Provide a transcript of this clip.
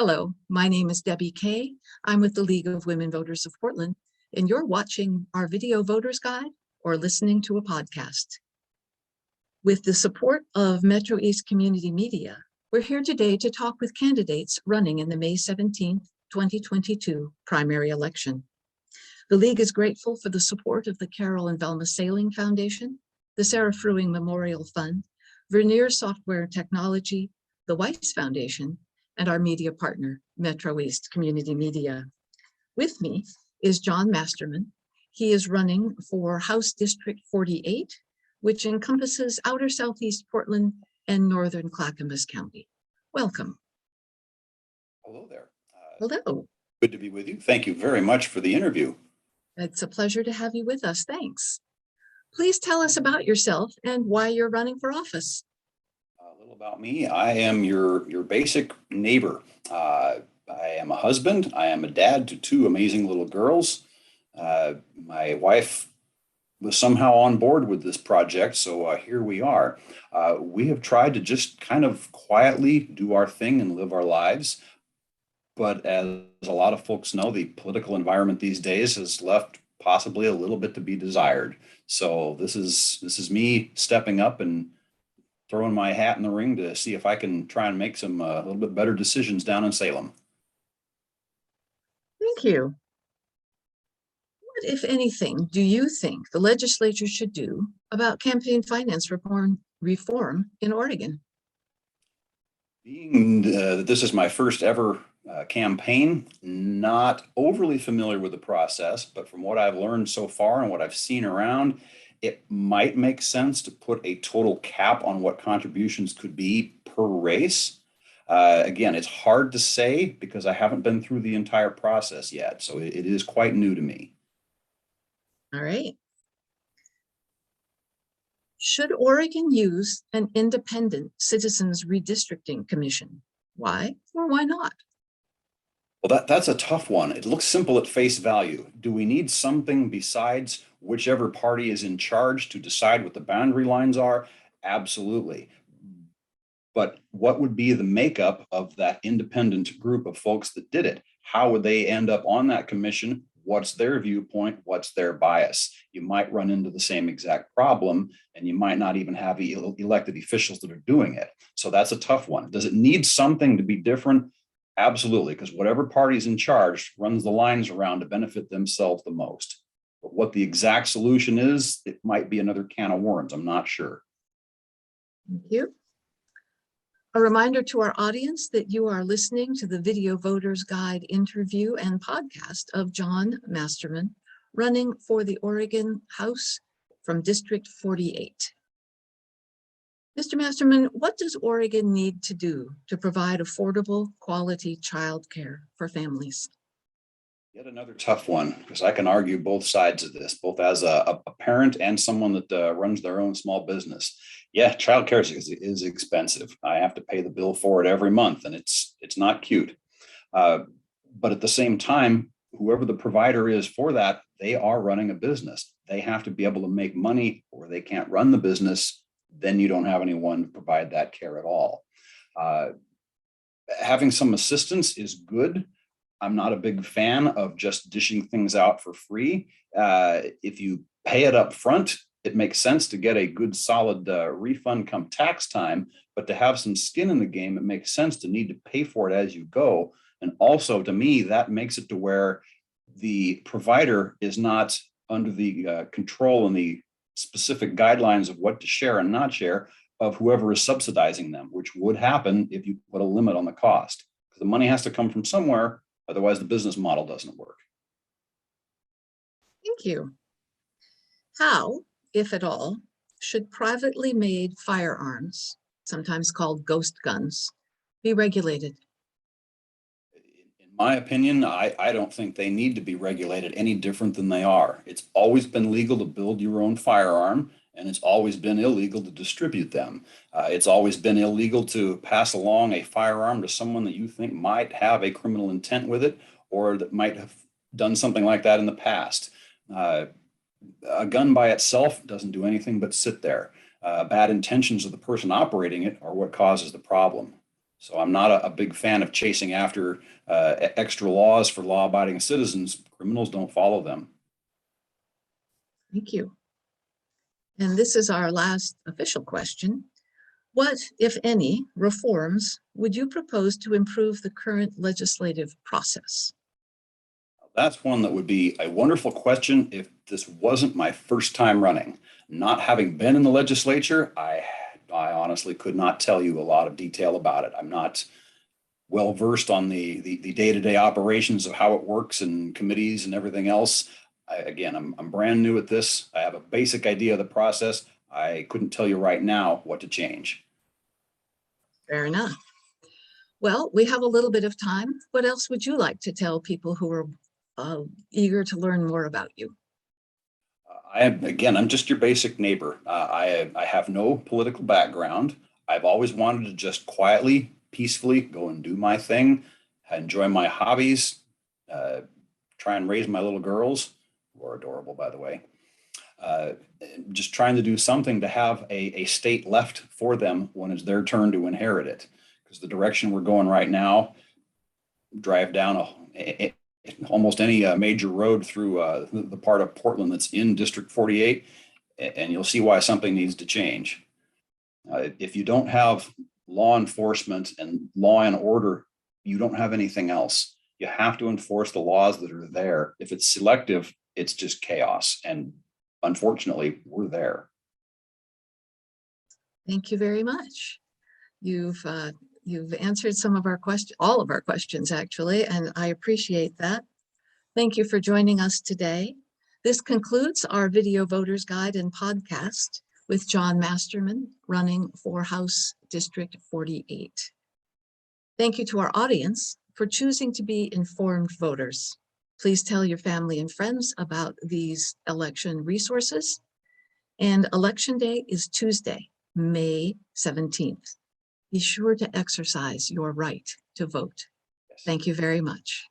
Hello, my name is Debbie Kay. I'm with the League of Women Voters of Portland, and you're watching our video voters guide or listening to a podcast. With the support of Metro East Community Media, we're here today to talk with candidates running in the May 17th, 2022 primary election. The League is grateful for the support of the Carol and Velma Sailing Foundation, the Sarah Fruing Memorial Fund, Vernier Software Technology, the Weiss Foundation, and our media partner, Metro East Community Media. With me is John Masterman. He is running for House District 48, which encompasses outer Southeast Portland and northern Clackamas County. Welcome. Hello there. Hello. Good to be with you. Thank you very much for the interview. It's a pleasure to have you with us. Thanks. Please tell us about yourself and why you're running for office. A little about me. I am your basic neighbor. I am a husband. I am a dad to two amazing little girls. My wife was somehow on board with this project, so here we are. We have tried to just kind of quietly do our thing and live our lives. But as a lot of folks know, the political environment these days has left possibly a little bit to be desired. So this is me stepping up and throwing my hat in the ring to see if I can try and make some a little bit better decisions down in Salem. Thank you. What, if anything, do you think the legislature should do about campaign finance reform in Oregon? Being that this is my first ever campaign, not overly familiar with the process, but from what I've learned so far and what I've seen around, it might make sense to put a total cap on what contributions could be per race. Again, it's hard to say because I haven't been through the entire process yet, so it is quite new to me. All right. Should Oregon use an independent citizens redistricting commission? Why or why not? Well, that's a tough one. It looks simple at face value. Do we need something besides whichever party is in charge to decide what the boundary lines are? Absolutely. But what would be the makeup of that independent group of folks that did it? How would they end up on that commission? What's their viewpoint? What's their bias? You might run into the same exact problem, and you might not even have elected officials that are doing it. So that's a tough one. Does it need something to be different? Absolutely, because whatever party's in charge runs the lines around to benefit themselves the most. But what the exact solution is, it might be another can of worms. I'm not sure. Thank you. A reminder to our audience that you are listening to the Video Voters Guide interview and podcast of John Masterman, running for the Oregon House from District 48. Mr. Masterman, what does Oregon need to do to provide affordable, quality childcare for families? Yet another tough one, because I can argue both sides of this, both as a parent and someone that runs their own small business. Yeah, childcare is expensive. I have to pay the bill for it every month, and it's not cute. But at the same time, whoever the provider is for that, they are running a business. They have to be able to make money, or they can't run the business. Then you don't have anyone to provide that care at all. Having some assistance is good. I'm not a big fan of just dishing things out for free. If you pay it up front, it makes sense to get a good solid refund come tax time, but to have some skin in the game, it makes sense to need to pay for it as you go. And also, to me, that makes it to where the provider is not under the control and the specific guidelines of what to share and not share of whoever is subsidizing them, which would happen if you put a limit on the cost, because the money has to come from somewhere. Otherwise, the business model doesn't work. Thank you. How, if at all, should privately made firearms, sometimes called ghost guns, be regulated? In my opinion, I don't think they need to be regulated any different than they are. It's always been legal to build your own firearm, and it's always been illegal to distribute them. It's always been illegal to pass along a firearm to someone that you think might have a criminal intent with it, or that might have done something like that in the past. A gun by itself doesn't do anything but sit there. Bad intentions of the person operating it are what causes the problem. So I'm not a big fan of chasing after extra laws for law-abiding citizens. Criminals don't follow them. Thank you. And this is our last official question. What, if any, reforms would you propose to improve the current legislative process? That's one that would be a wonderful question if this wasn't my first time running. Not having been in the legislature, I honestly could not tell you a lot of detail about it. I'm not well versed on the day-to-day operations of how it works and committees and everything else. Again, I'm brand new at this. I have a basic idea of the process. I couldn't tell you right now what to change. Fair enough. Well, we have a little bit of time. What else would you like to tell people who are eager to learn more about you? I'm just your basic neighbor. I have no political background. I've always wanted to just quietly, peacefully go and do my thing, enjoy my hobbies, uh, try and raise my little girls, who are adorable, by the way. Uh, just trying to do something to have a state left for them when it's their turn to inherit it. Because the direction we're going right now, drive down almost any major road through the part of Portland that's in District 48, and you'll see why something needs to change. If you don't have law enforcement and law and order, you don't have anything else. You have to enforce the laws that are there. If it's selective, it's just chaos. And unfortunately, we're there. Thank you very much. You've answered some of our questions, all of our questions actually, and I appreciate that. Thank you for joining us today. This concludes our Video Voters Guide and podcast with John Masterman running for House District 48. Thank you to our audience for choosing to be informed voters. Please tell your family and friends about these election resources. And Election Day is Tuesday, May 17th. Be sure to exercise your right to vote. Thank you very much.